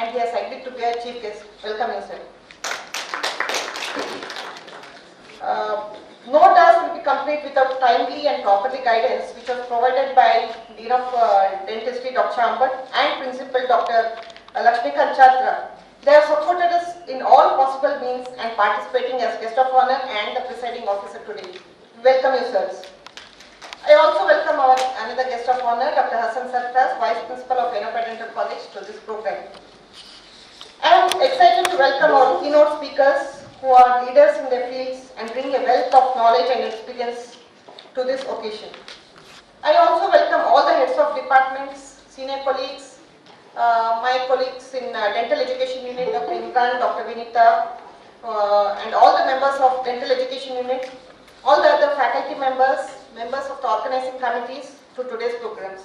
and he has agreed to be our chief guest. Welcome, you, sir. No task will be complete without timely and properly guidance, which was provided by Dean of Dentistry Dr. Ambat and Principal Dr. Lakshmikant Chatra. They have supported us in all possible means and participating as guest of honor and the presiding officer today. Welcome you, sirs. I also welcome our another guest of honor, Dr. Hassan Sarfraz, Vice Principal of Yenepoya Dental College, to this program. I am excited to welcome our keynote speakers who are leaders in their fields and bring a wealth of knowledge and experience to this occasion. I also welcome all the heads of departments, senior colleagues, my colleagues in Dental Education Unit, Dr. Imran, Dr. Vinita, and all the members of Dental Education Unit, all the other faculty members, members of the organizing committees to today's programs,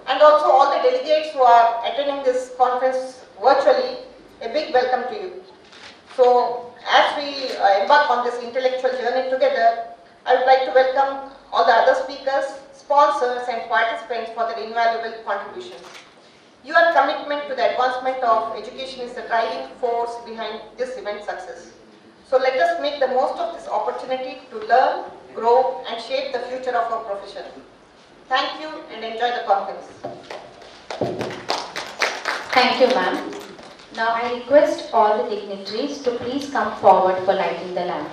and also all the delegates who are attending this conference virtually. A big welcome to you. So, as we embark on this intellectual journey together, I would like to welcome all the other speakers, sponsors and participants for their invaluable contributions. Your commitment to the advancement of education is the driving force behind this event's success. So let us make the most of this opportunity to learn, grow and shape the future of our profession. Thank you and enjoy the conference. Thank you, ma'am. Now I request all the dignitaries to please come forward for lighting the lamp.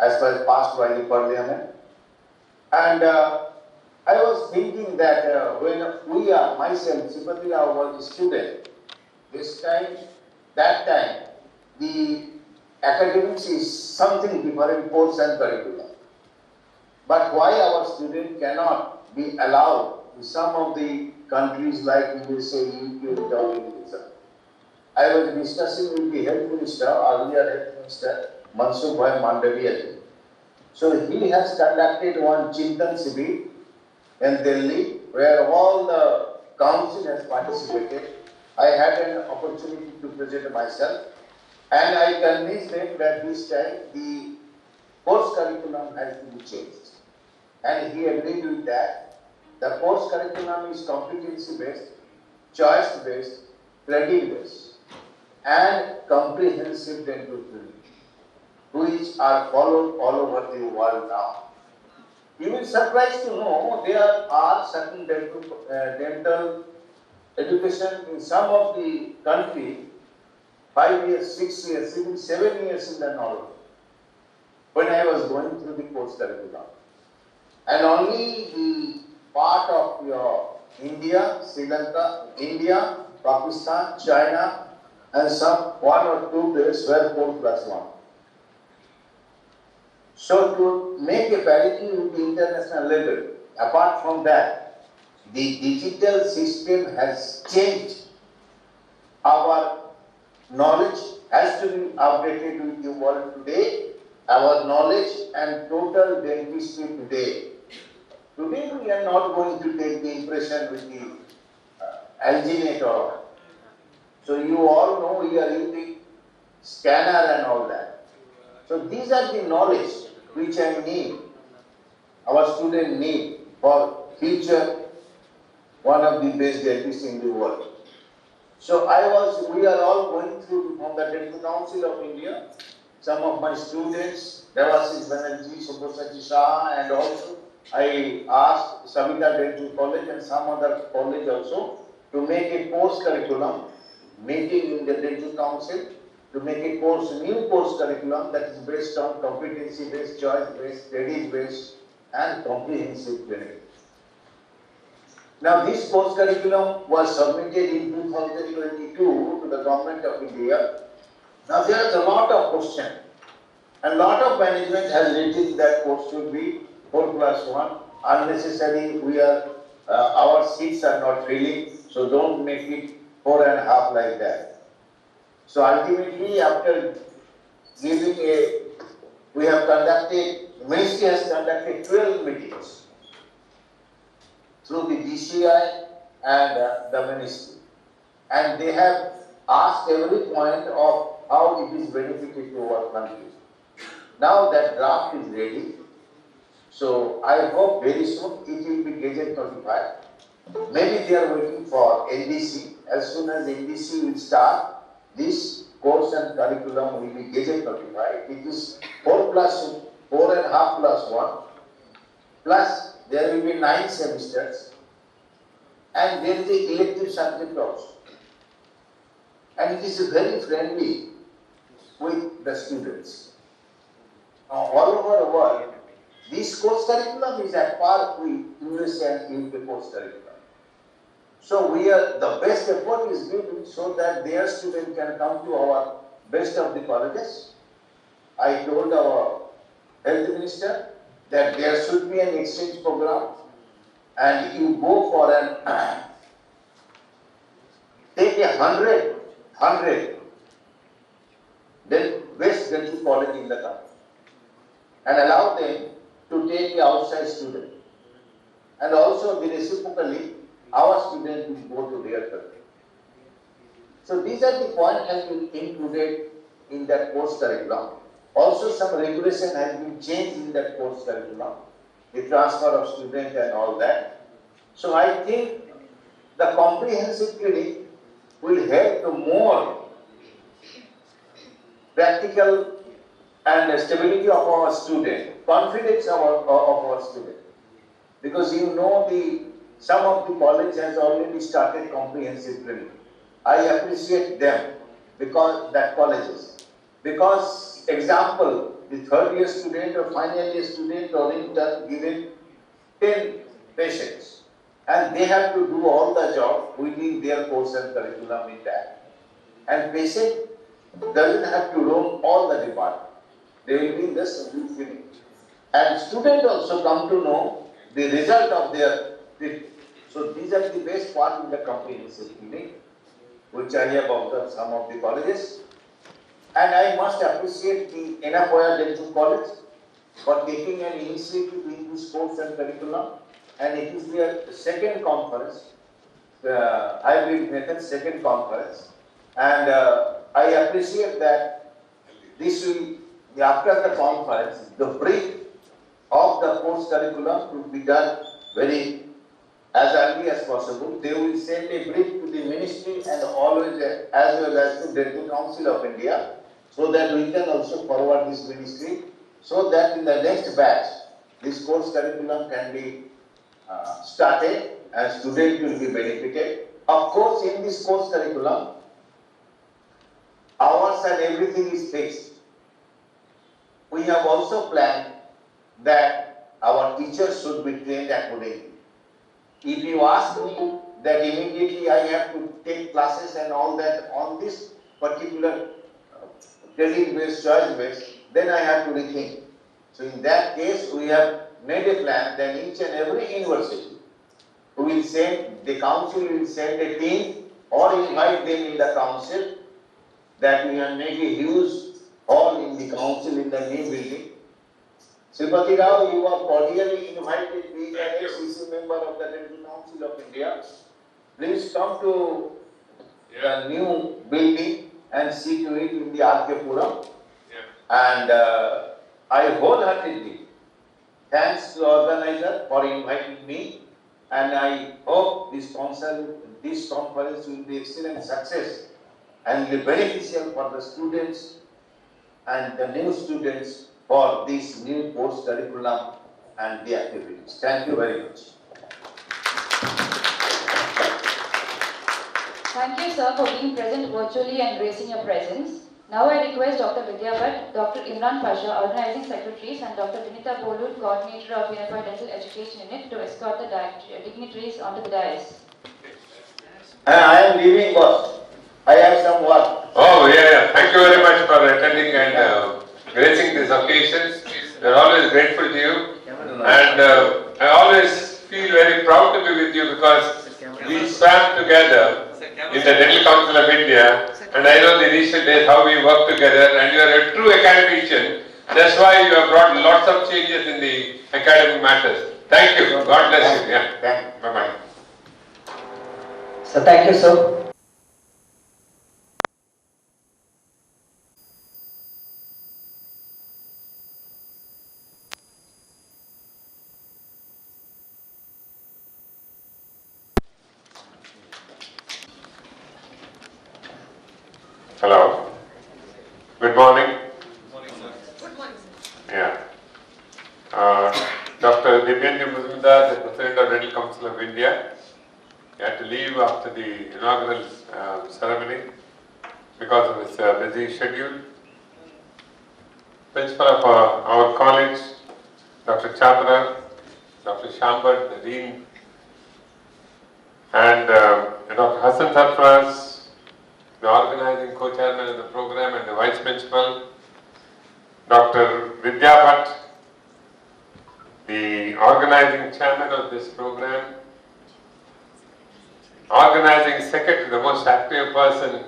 as far as past while parliament. And I was thinking that when we are, myself, Sipatia was a student, this time, that time, the academics is something different course and curriculum. But why our student cannot be allowed in some of the countries like USA, UK without visa? I was discussing with the health minister, earlier health minister, Mansukh Bhai Mandaviya. So he has conducted one Chintan Shibir in Delhi, where all the council has participated. I had an opportunity to present myself, and I convinced them that this time the course curriculum has to be changed. And he agreed with that. The course curriculum is competency-based, choice-based, credit-based, and comprehensive dental training, which are followed all over the world now. You will be surprised to know there are certain dental education in some of the country, 5 years, 6 years, even 7 years in the North, when I was going through the course curriculum. And only the part of your India, Sri Lanka, India, Pakistan, China, and some 1 or 2 places were 4+1. So to make a parity with the international level, apart from that, the digital system has changed. Our knowledge has to be updated with the world today. Our knowledge and total dentistry today we are not going to take the impression with the alginate or. So you all know we are in the scanner and all that. So these are the knowledge which I need, our student need for future one of the best dentists in the world. So we are all going through from the Dental Council of India. Some of my students, Devasis Banerjee, Subhasati Shah, and also I asked Savita Dental College and some other college also to make a course curriculum, meeting in the Dental Council, to make a new course curriculum that is based on competency-based, choice-based, studies-based, and comprehensive training. Now, this course curriculum was submitted in 2022 to the Government of India. Now, there is a lot of questions, and a lot of management has written that course should be 4+1. Unnecessary, our seats are not filling, so don't make it 4.5 like that. So ultimately, after we have conducted, Ministry has conducted 12 meetings through the DCI and the Ministry. And they have asked every point of how it is benefited to our country. Now that draft is ready, so I hope very soon it will be Gazette notified. Maybe they are waiting for NDC. As soon as NDC will start, this course and curriculum will be Gazette notified. It is 4.5+1, plus there will be 9 semesters, and there is the elective subject also. And it is very friendly with the students. Now, all over the world, this course curriculum is at par with US and UK course curriculum. So the best effort is given so that their students can come to our best of the colleges. I told our health minister that there should be an exchange program, and you go for take 100 then best dental college in the country and allow them to take the outside student. And also reciprocally, our students will go to their country. So these are the points that will be included in that course curriculum. Also some regulation has been changed in that course curriculum, the transfer of students and all that. So I think the comprehensive clinic will help to more practical and stability of our student, confidence of our student. Because you know some of the college has already started comprehensive clinic. I appreciate them because that colleges. Because example, the third year student or final year student or intern given 10 patients, and they have to do all the job within their course and curriculum in that. And patient doesn't have to roam all the department. They will be in this clinic. And students also come to know the result of their treatment. So these are the best part in the comprehensive clinic, which I have observed some of the colleges. And I must appreciate the Yenepoya Dental College for taking an initiative in this course and curriculum. And it is their second conference, hybrid method second conference. And I appreciate that this will, after the conference, the brief of the course curriculum could be done very as early as possible. They will send a brief to the ministry and always as well as to Dental Council of India, so that we can also forward this ministry, so that in the next batch, this course curriculum can be started and students will be benefited. Of course, in this course curriculum, hours and everything is fixed. We have also planned that our teachers should be trained accordingly. If you ask me that immediately I have to take classes and all that on this particular credit-based, choice-based, then I have to rethink. So in that case, we have made a plan that each and every university the council will send a team or invite them in the council, that we have made a huge hall in the council in the new building. Sripati Rao, you are cordially invited, being an ex-CC member of the Dental Council of India. Please come to the new building and see to it in the Arkepuram. And I wholeheartedly thanks to organizer for inviting me, and I hope this conference will be excellent success and will be beneficial for the students and the new students for this new course curriculum and the activities. Thank you very much. Thank you, sir, for being present virtually and gracing your presence. Now I request Dr. Vidya Bhatt, Dr. Imran Pasha, Organizing Secretaries, and Dr. Vinita Bolud, Coordinator of Yenepoya Dental Education Unit, to escort the dignitaries onto the dais. I am leaving, boss. I have some work. Oh, yeah. Thank you very much for attending and gracing these occasions. We are always grateful to you. And I always feel very proud to be with you because we swam together in the Dental Council of India. And I know the initial days how we work together, and you are a true academician. That's why you have brought lots of changes in the academic matters. Thank you. God bless you. Yeah. Thank you. Bye-bye. So thank you, sir. Hello. Good morning. Good morning, sir. Yeah. Dr. Divyendu Muzumdar, the President of Dental Council of India, had to leave after the inaugural ceremony because of his busy schedule. Principal of our college, Dr. Chandra, Dr. Shambad, the Dean, and Dr. Hassan Sarfraz, the organizing co-chairman of the program and the vice principal, Dr. Vidya Bhatt, the organizing chairman of this program, organizing secretary, the most active person,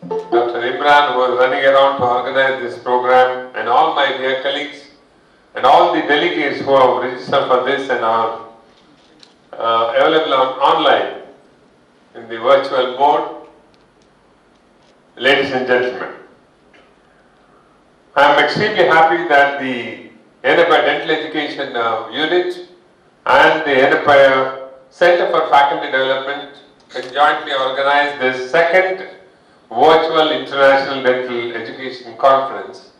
Dr. Imran, who was running around to organize this program, and all my dear colleagues, and all the delegates who have registered for this and are available online in the virtual mode. Ladies and gentlemen, I am extremely happy that the Yenepoya Dental Education Unit and the Yenepoya Center for Faculty Development conjointly organized this second virtual International Dental Education Conference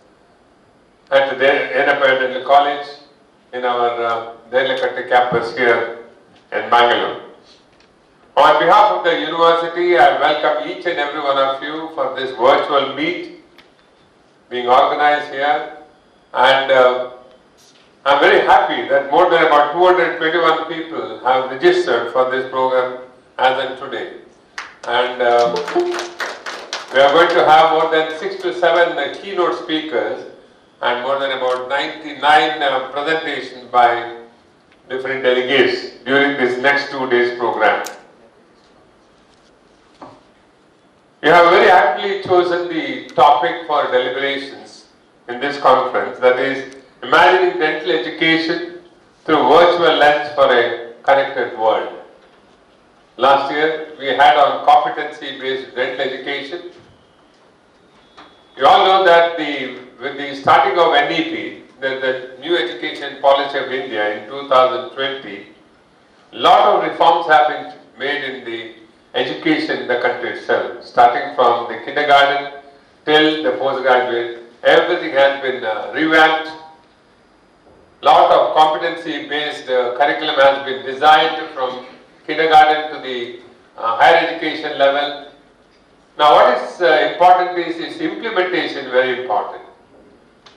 at the Yenepoya Dental College in our Delakatti campus here in Bangalore. On behalf of the university, I welcome each and every one of you for this virtual meet being organized here, and I'm very happy that more than about 221 people have registered for this program as of today. And we are going to have more than 6 to 7 keynote speakers and more than about 99 presentations by different delegates during this next 2 days program. You have very aptly chosen the topic for deliberations in this conference, that is, imagining dental education through virtual lens for a connected world. Last year, we had on competency-based dental education. You all know that with the starting of NEP, the new education policy of India in 2020, a lot of reforms have been made in the education in the country itself, starting from the kindergarten till the postgraduate. Everything has been revamped. Lot of competency-based curriculum has been designed from kindergarten to the higher education level. Now, what is important is implementation. Very important.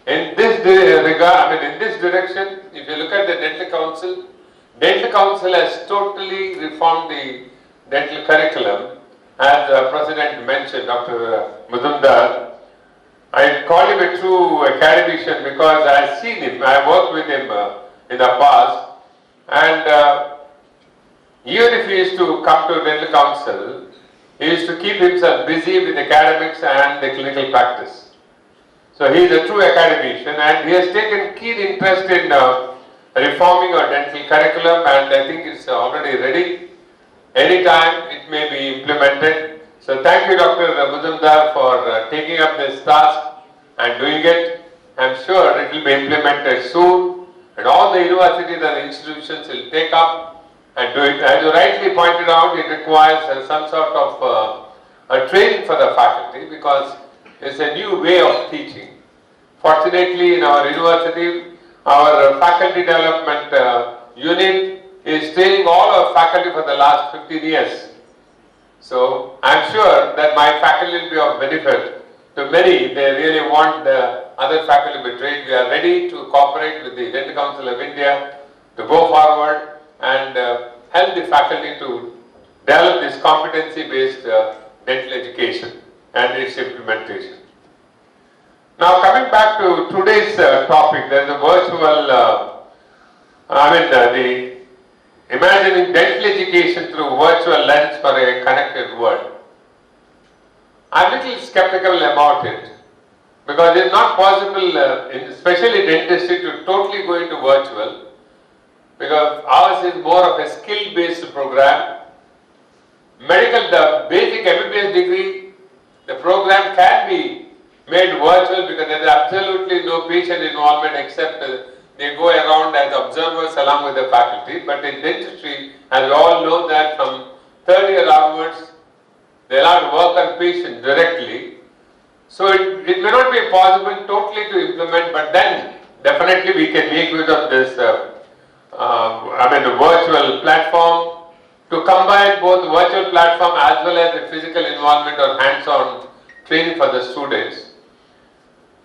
In this regard, in this direction, if you look at the Dental Council has totally reformed the dental curriculum, as the President mentioned, Dr. Muzumdar. I call him a true academician because I have seen him, I worked with him in the past, and even if he used to come to Dental Council, he used to keep himself busy with academics and the clinical practice. So he is a true academician, and he has taken keen interest in reforming our dental curriculum, and I think it's already ready. Anytime it may be implemented. So thank you, Dr. Muzumdar, for taking up this task and doing it. I'm sure it will be implemented soon, and all the universities and institutions will take up and do it. As you rightly pointed out, it requires some sort of a training for the faculty, because it's a new way of teaching. Fortunately, in our university, our faculty development unit is training all our faculty for the last 15 years. So I'm sure that my faculty will be of benefit to many. They really want the other faculty to be trained. We are ready to cooperate with the Dental Council of India to go forward and help the faculty to develop this competency-based dental education and its implementation. Now, coming back to today's topic, there is a virtual, the imagining dental education through virtual lens for a connected world. I'm a little skeptical about it, because it's not possible, especially dentistry, to totally go into virtual, because ours is more of a skill-based program. Medical, the basic MBBS degree, the program can be made virtual because there is absolutely no patient involvement except they go around as observers along with the faculty. But in dentistry, as we all know that from third year onwards, they are allowed to work on patients directly. So it may not be possible totally to implement, but then definitely we can make use of this, the virtual platform to combine both the virtual platform as well as the physical involvement or hands-on training for the students.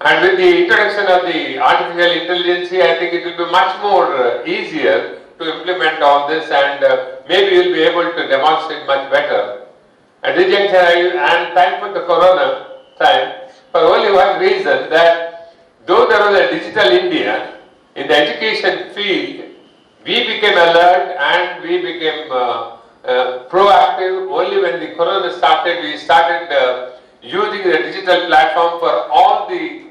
And with the introduction of the artificial intelligence, I think it will be much more easier to implement all this, and maybe you'll be able to demonstrate much better. At this juncture, I am thankful to Corona time for only one reason, that though there was a digital India, in the education field, we became alert and we became proactive only when the Corona started. We started using the digital platform for all the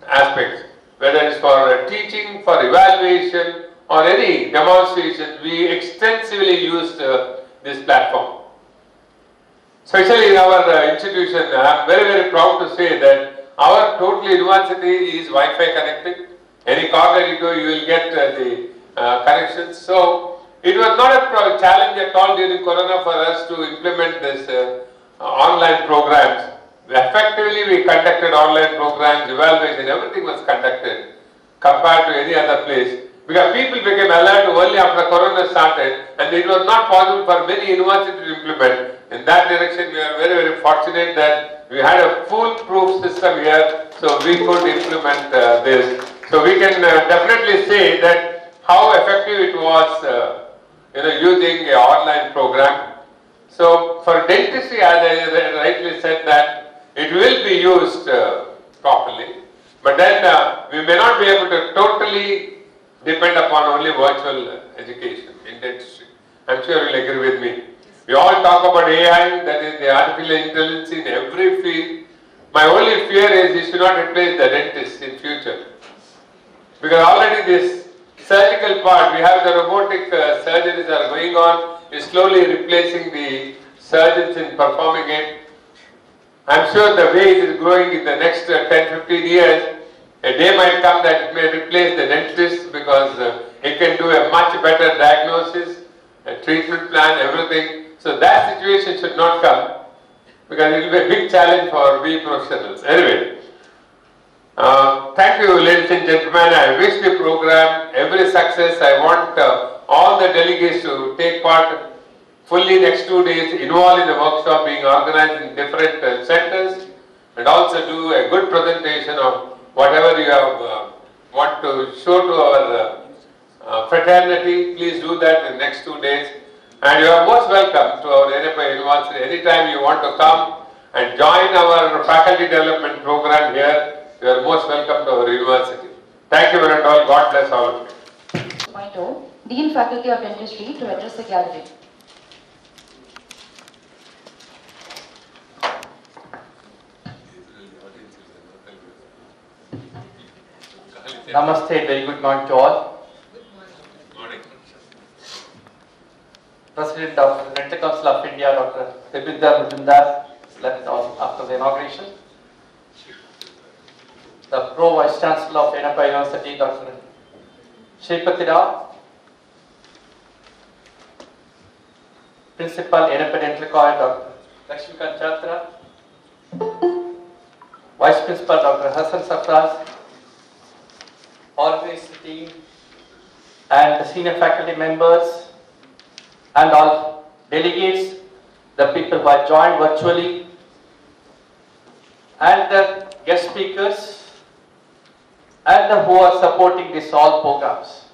aspects, whether it's for teaching, for evaluation, or any demonstration. We extensively used this platform. Especially in our institution, I am very, very proud to say that our total university is Wi-Fi connected. Any corner you go, you will get the connections. So it was not a challenge at all during Corona for us to implement this online programs. Effectively, we conducted online programs, evaluation, everything was conducted compared to any other place. Because people became alert only after Corona started, and it was not possible for many universities to implement. In that direction, we are very, very fortunate that we had a foolproof system here, so we could implement this. So we can definitely say that how effective it was, using an online program. So for dentistry, as I rightly said, that it will be used properly, but then we may not be able to totally depend upon only virtual education in dentistry. I'm sure you'll agree with me. We all talk about AI, that is the artificial intelligence in every field. My only fear is it should not replace the dentist in future. Because already this surgical part, we have the robotic surgeries are going on, is slowly replacing the surgeons in performing it. I'm sure the way it is growing in the next 10-15 years, a day might come that it may replace the dentist, because it can do a much better diagnosis, a treatment plan, everything. So that situation should not come, because it will be a big challenge for we professionals. Anyway, thank you, ladies and gentlemen. I wish the program every success. I want all the delegates to take part fully next 2 days, involved in the workshop being organized in different centers, and also do a good presentation of whatever you have want to show to our fraternity. Please do that in the next 2 days. And you are most welcome to our Yenepoya University. Anytime you want to come and join our faculty development program here, you are most welcome to our university. Thank you very much. God bless all of you. 2.0, Dean Faculty of Dentistry, to address the gallery. Namaste, very good morning to all. President of the Dental Council of India, Dr. Debinda Bujumdas, left after the inauguration. The Pro Vice Chancellor of Yenepoya University, Dr. Shripati Rao, Principal Yenepoya Dental College, Dr. Lakshmi Kanchatra, Vice Principal Dr. Hassan Safraz, organizing team and the senior faculty members and all delegates, the people who have joined virtually and the guest speakers and who are supporting this all programs.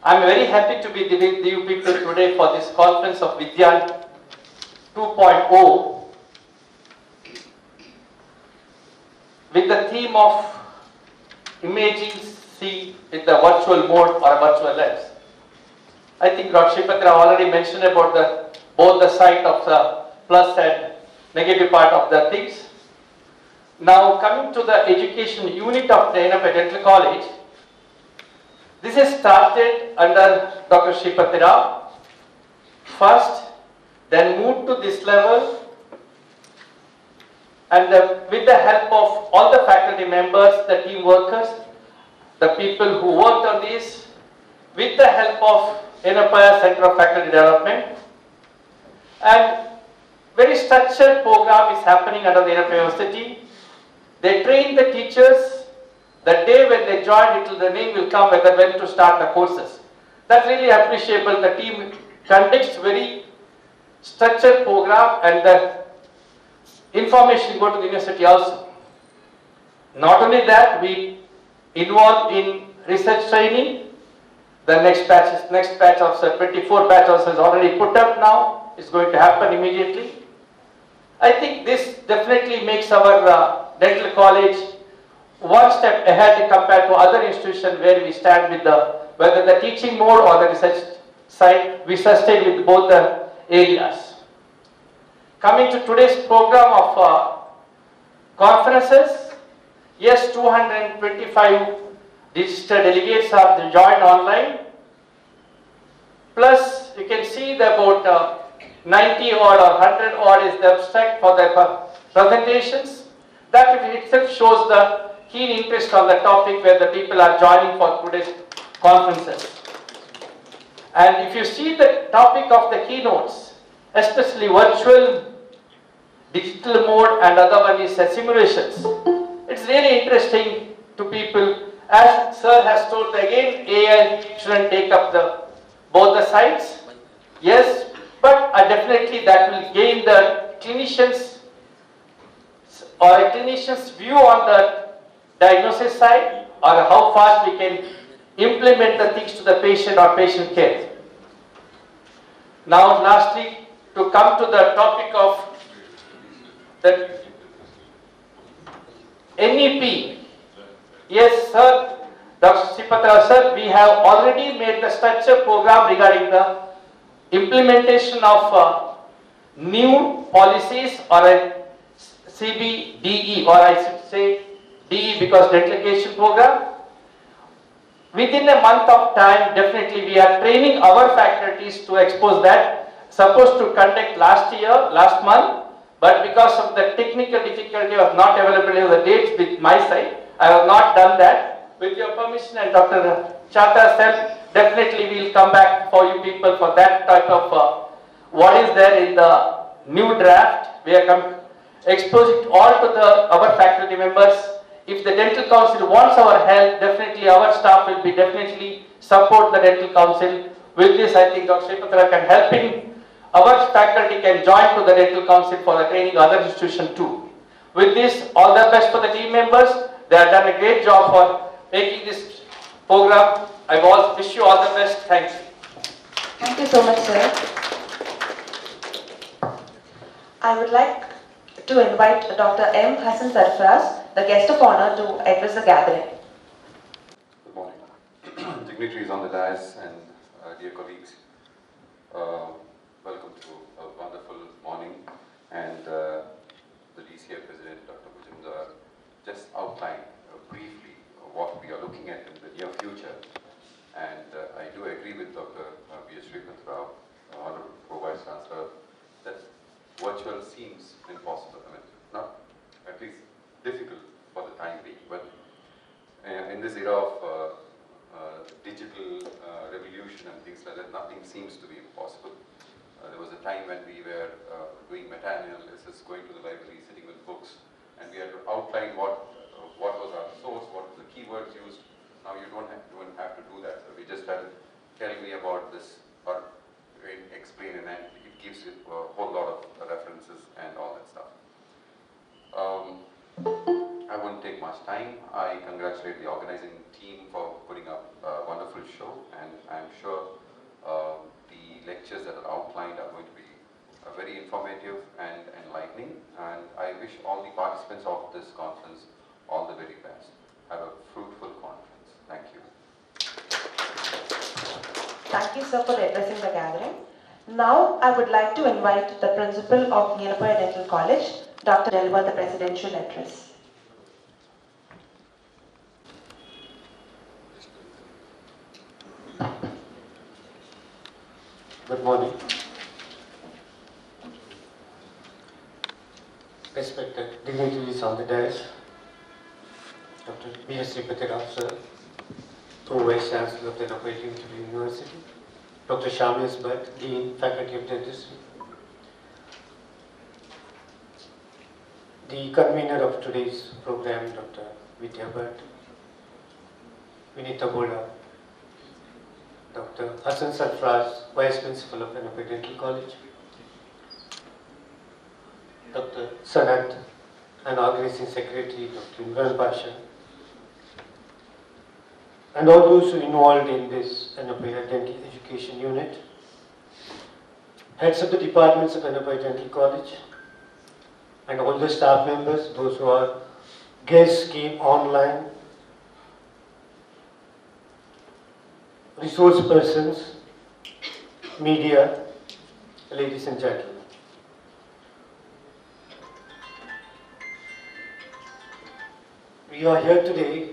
I am very happy to be with you people today for this conference of Vidyan 2.0 with the theme of imaging C with the virtual mode or virtual lens. I think Dr. Shripatra already mentioned about both the side of the plus and negative part of the things. Now coming to the education unit of the Yenepoya Dental College, this is started under Dr. Shripati Rao first, then moved to this level, and with the help of all the faculty members, the team workers, the people who worked on this, with the help of Yenepoya Center of Faculty Development, and very structured program is happening under the Yenepoya University. They train the teachers. The day when they join, the name will come when to start the courses. That's really appreciable. The team conducts very structured program and the information go to the university also. Not only that, we involve in research training. The next batch of 24 batch also is already put up now. It's going to happen immediately. I think this definitely makes our dental college one step ahead compared to other institutions where we stand with whether the teaching mode or the research side, we sustain with both the areas. Coming to today's program of conferences, yes, 225 registered delegates have joined online. Plus, you can see that about 90 odd or 100 odd is the abstract for the presentations. That in itself shows the keen interest on the topic where the people are joining for today's conferences. And if you see the topic of the keynotes, especially virtual, digital mode and other one is simulations, it's really interesting to people. As sir has told again, AI shouldn't take up both the sides. Yes, but definitely that will gain the clinicians or a clinician's view on the diagnosis side or how fast we can implement the things to the patient or patient care. Now lastly, to come to the topic of the NEP. Yes sir, Dr. Sipatra sir, we have already made the structure program regarding the implementation of new policies or a CBDE, or I should say DE because dental education program. Within a month of time, definitely we are training our faculties to expose that. Supposed to conduct last month, but because of the technical difficulty was not available in the dates with my side, I have not done that. With your permission and Dr. Chata's help, definitely we will come back for you people for that type of what is there in the new draft. We are exposing all to our faculty members. If the dental council wants our help, definitely our staff will be definitely support the dental council. With this, I think Dr. Shripatra can helping our faculty can join to the dental council for the training other institution too. With this, all the best for the team members. They have done a great job for making this program. I wish you all the best. Thank you. Thank you so much, sir. I would like to invite Dr. M. Hassan Sarfraz, the guest of honor, to address the gathering. Good morning. Dignitaries on the dais and dear colleagues, welcome to a wonderful morning. And the DCA President, Dr. Bujumdar, just outlined briefly what we are looking at in the near future. And I do agree with Dr. B.S. Srikant Rao virtual seems impossible. I mean, not at least difficult for the time being. But in this era of digital revolution and things like that, nothing seems to be impossible. There was a time when we were doing meta-analysis, going to the library, sitting with books, and we had to outline what was our source, what were the keywords used. Now you don't have to do that. So we just have to tell me about this or explain, and it gives you a whole lot of references and all that stuff. I won't take much time. I congratulate the organizing team for putting up a wonderful show, and I'm sure the lectures that are outlined are going to be very informative and enlightening, and I wish all the participants of this conference all the very best. Have a fruitful conference. Thank you. Thank you, sir, for addressing the gathering. Now, I would like to invite the principal of Yenepoya Dental College, Dr. deliver the presidential address. Good morning. Respected dignitaries on the dais, Dr. B.S. Sripati sir, Pro-Vice Chancellor of the Yenepoya University, Dr. Shamias Bhatt, Dean, Faculty of Dentistry, the convener of today's program, Dr. Vidya Bhatt, Vinita Bola, Dr. Hassan Sarfraz, Vice Principal of Yenepoya Dental College, Dr. Sanat, and Organizing Secretary, Dr. Imran Pasha, and all those who involved in this Yenepoya Dental Education Unit, heads of the departments of Yenepoya Dental College, and all the staff members, those who are guests came online, resource persons, media, ladies and gentlemen. We are here today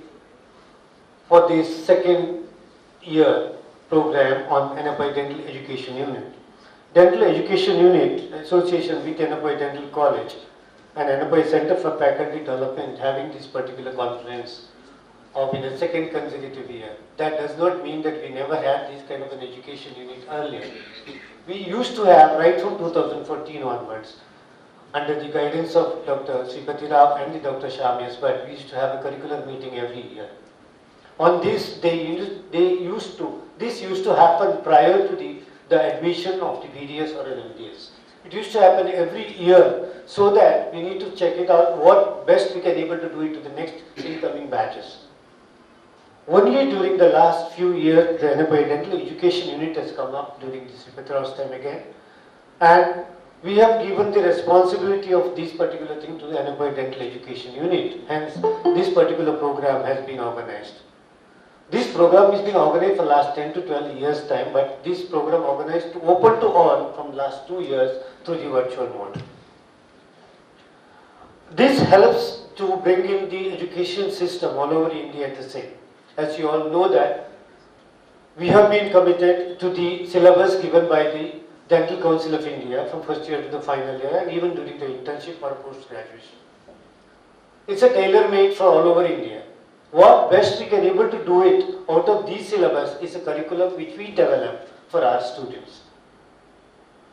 for this second year program on Yenepoya Dental Education Unit. Dental Education Unit, association with Yenepoya Dental College and Yenepoya Center for Faculty Development having this particular conference of in a second consecutive year. That does not mean that we never had this kind of an education unit earlier. We used to have right from 2014 onwards, under the guidance of Dr. Sripati Rao and the Dr. Shamias, but we used to have a curricular meeting every year. On this, this used to happen prior to the admission of the BDS or an MDS. It used to happen every year, so that we need to check it out what best we can able to do it to the next incoming batches. Only during the last few years, the Yenepoya Dental Education Unit has come up during the Sripati Rao's time again, and we have given the responsibility of this particular thing to the Yenepoya Dental Education Unit. Hence, this particular program has been organized. This program has been organized for the last 10 to 12 years time, but this program organized to open to all from the last 2 years through the virtual mode. This helps to bring in the education system all over India at the same. As you all know that we have been committed to the syllabus given by the Dental Council of India from first year to the final year, and even during the internship or post-graduation. It's a tailor-made for all over India. What best we can able to do it out of these syllabus is a curriculum which we develop for our students.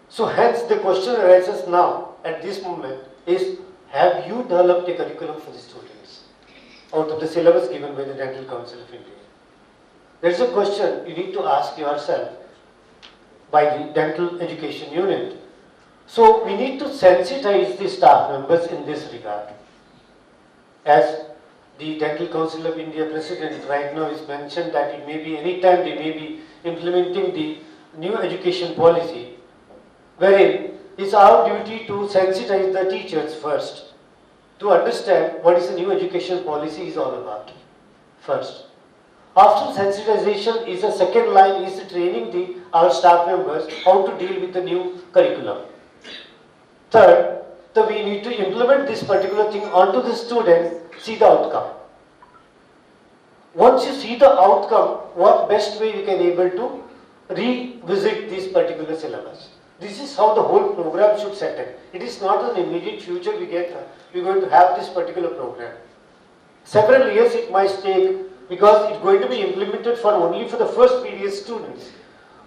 So hence the question arises now at this moment is, have you developed a curriculum for the students out of the syllabus given by the Dental Council of India? There is a question you need to ask yourself by the Dental Education Unit. So we need to sensitize the staff members in this regard. As the Dental Council of India President right now is mentioned that it may be any time they may be implementing the new education policy, wherein it's our duty to sensitize the teachers first to understand what is the new education policy is all about first. After sensitization is a second line is training our staff members how to deal with the new curriculum. Third, we need to implement this particular thing onto the student, see the outcome. Once you see the outcome, what best way you can able to revisit this particular syllabus. This is how the whole program should set in. It is not an immediate future we're going to have this particular program. Several years it might take because it's going to be implemented only for the first PDS students.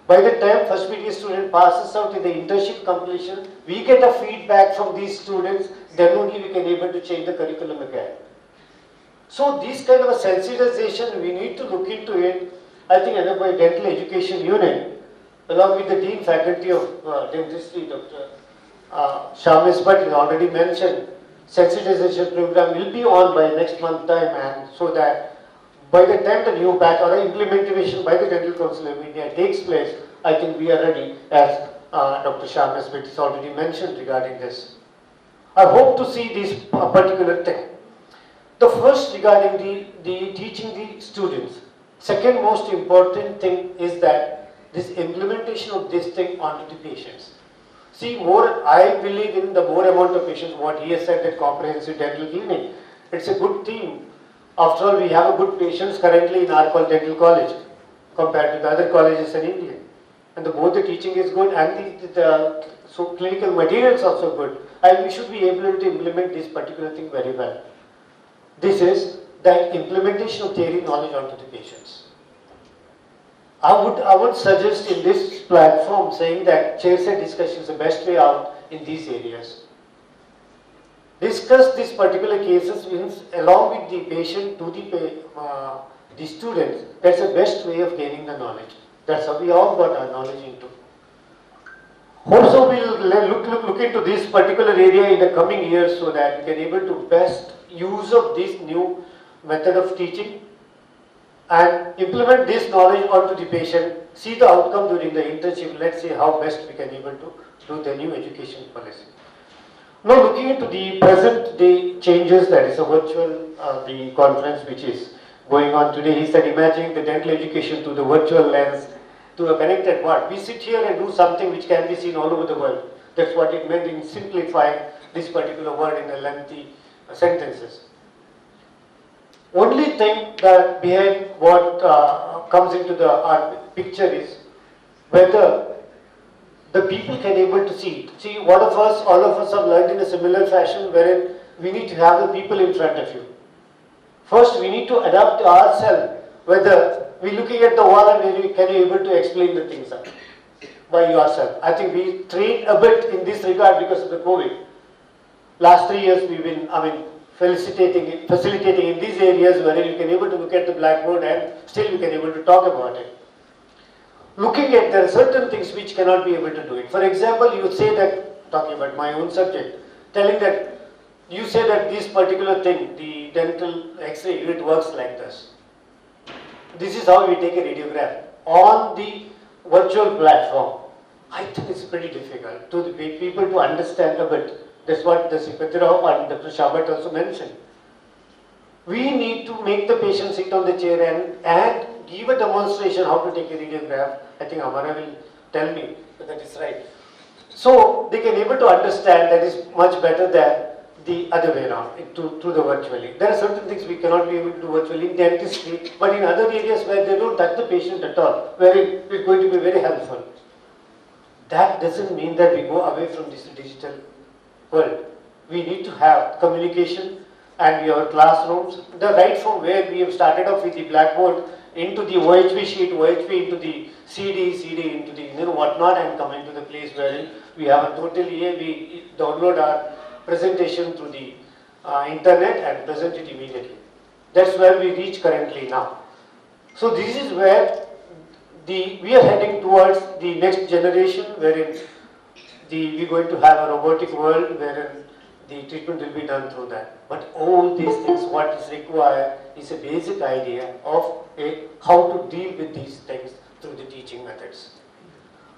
By the time first PDS student passes out in the internship completion, we get a feedback from these students, then only we can able to change the curriculum again. So this kind of a sensitization, we need to look into it. I think Yenepoya Dental Education Unit, along with the Dean Faculty of Dentistry, Dr. Shamis Bhatt has already mentioned, sensitization program will be on by next month time, and so that by the time the new batch or implementation by the Dental Council of India takes place, I think we are ready, as Dr. Shamis Bhatt has already mentioned regarding this. I hope to see this particular thing. The first regarding the teaching the students. Second most important thing is that this implementation of this thing onto the patients. See, I believe in the more amount of patients, what he has said, that comprehensive dental clinic. It's a good theme. After all, we have a good patients currently in our dental college compared to the other colleges in India. And both the teaching is good and so clinical materials also good. And we should be able to implement this particular thing very well. This is the implementation of theory knowledge onto the patients. I would suggest in this platform saying that chair set discussion is the best way out in these areas. Discuss these particular cases means along with the patient to the students. That's the best way of gaining the knowledge. That's how we all got our knowledge into. Also, we'll look into this particular area in the coming years so that we can able to best use of this new method of teaching and implement this knowledge onto the patient, see the outcome during the internship. Let's see how best we can able to do the new education policy. Now looking into the present day changes, that is a virtual the conference which is going on today. He said imagining the dental education through the virtual lens to a connected world. We sit here and do something which can be seen all over the world. That's what it meant in simplifying this particular word in a lengthy sentences. Only thing that behind what comes into our picture is whether the people can able to see it. See, all of us have learned in a similar fashion wherein we need to have the people in front of you. First, we need to adapt ourselves, whether we're looking at the wall and can you able to explain the things by yourself. I think we trained a bit in this regard because of the COVID. Last 3 years we've been, facilitating in these areas where you can able to look at the blackboard and still you can able to talk about it. Looking at there are certain things which cannot be able to do it. For example, you say that, talking about my own subject, telling that you say that this particular thing, the dental X-ray unit works like this. This is how we take a radiograph on the virtual platform. I think it's pretty difficult to the people to understand a bit. That's what the Sipatira and Dr. Shabat also mentioned. We need to make the patient sit on the chair and give a demonstration how to take a radiograph. I think Amara will tell me that is right. So they can able to understand that is much better than the other way around, through the virtually. There are certain things we cannot be able to do virtually in dentistry, but in other areas where they don't touch the patient at all, where it is going to be very helpful. That doesn't mean that we go away from this digital world. We need to have communication and we have classrooms. The right from where we have started off with the blackboard into the OHP sheet, OHP into the CD into the whatnot, and come into the place where we have a totally, we download our presentation through the internet and present it immediately. That's where we reach currently now. So this is where we are heading towards the next generation wherein we're going to have a robotic world wherein the treatment will be done through that. But all these things, what is required is a basic idea of how to deal with these things through the teaching methods.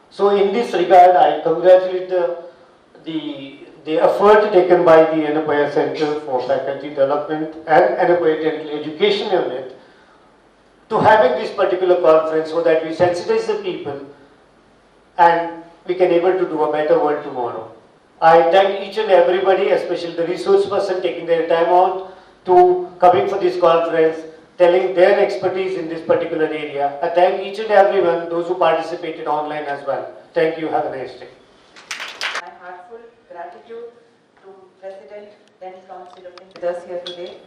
So in this regard, I congratulate the effort taken by the Yenepoya Center for Faculty Development and Yenepoya Dental Education Unit to having this particular conference so that we sensitize the people and we can able to do a better world tomorrow. I thank each and everybody, especially the resource person taking their time out to coming for this conference, telling their expertise in this particular area. I thank each and everyone, those who participated online as well. Thank you. Have a nice day. gratitude to President Dental Council of India with us here today.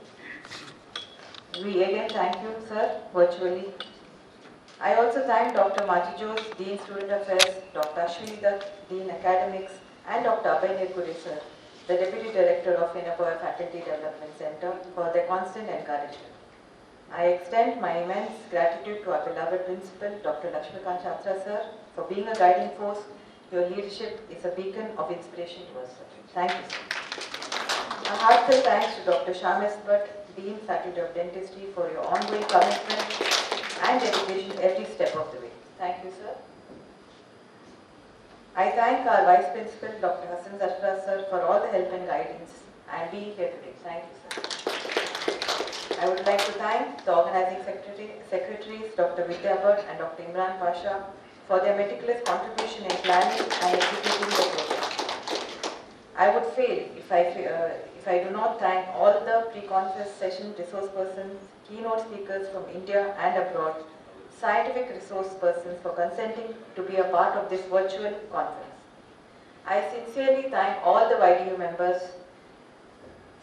We again thank you, sir, virtually. I also thank Dr. Majijos, Dean Student Affairs, Dr. Ashwini Dutt, Dean Academics, and Dr. Abhay Nirkure, sir, the Deputy Director of Yenepoya Faculty Development Center, for their constant encouragement. I extend my immense gratitude to our beloved Principal, Dr. Lakshmikant Chatra, sir, for being a guiding force. Your leadership is a beacon of inspiration to us, sir. Thank you, sir. A heartfelt thanks to Dr. Shamis Bhatt, Dean, Faculty of Dentistry, for your ongoing commitment and dedication every step of the way. Thank you, sir. I thank our Vice Principal, Dr. Hassan Zafra, sir, for all the help and guidance and being here today. Thank you, sir. I would like to thank the organizing secretaries, Dr. Vidya Bhatt and Dr. Imran Pasha, for their meticulous contribution in planning and executing the program. I would fail if I do not thank all the pre-conference session resource persons, keynote speakers from India and abroad, scientific resource persons for consenting to be a part of this virtual conference. I sincerely thank all the YDU members,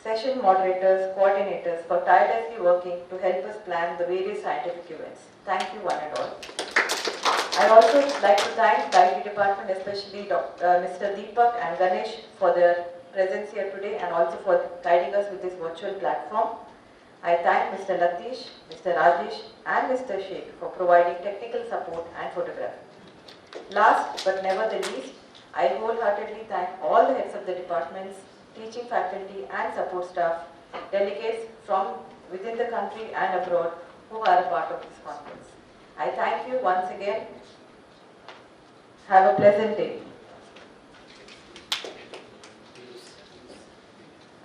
session moderators, coordinators for tirelessly working to help us plan the various scientific events. Thank you one and all. I also like to thank the IT department, especially Mr. Deepak and Ganesh for their presence here today and also for guiding us with this virtual platform. I thank Mr. Latish, Mr. Rajesh and Mr. Sheikh for providing technical support and photography. Last but never the least, I wholeheartedly thank all the heads of the departments, teaching faculty and support staff, delegates from within the country and abroad who are a part of this conference. I thank you once again. Have a pleasant day.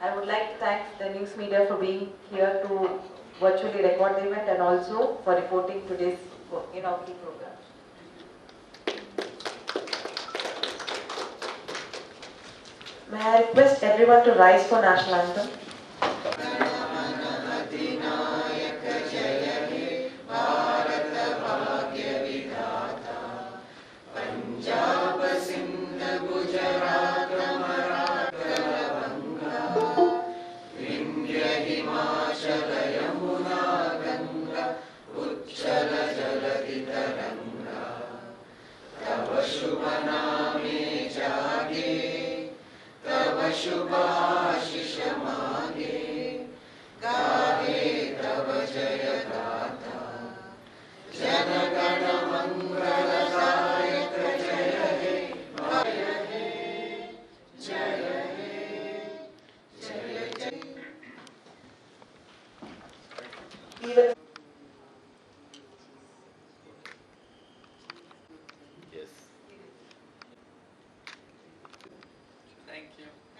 I would like to thank the news media for being here to virtually record the event and also for reporting today's inaugural program. May I request everyone to rise for national anthem? Even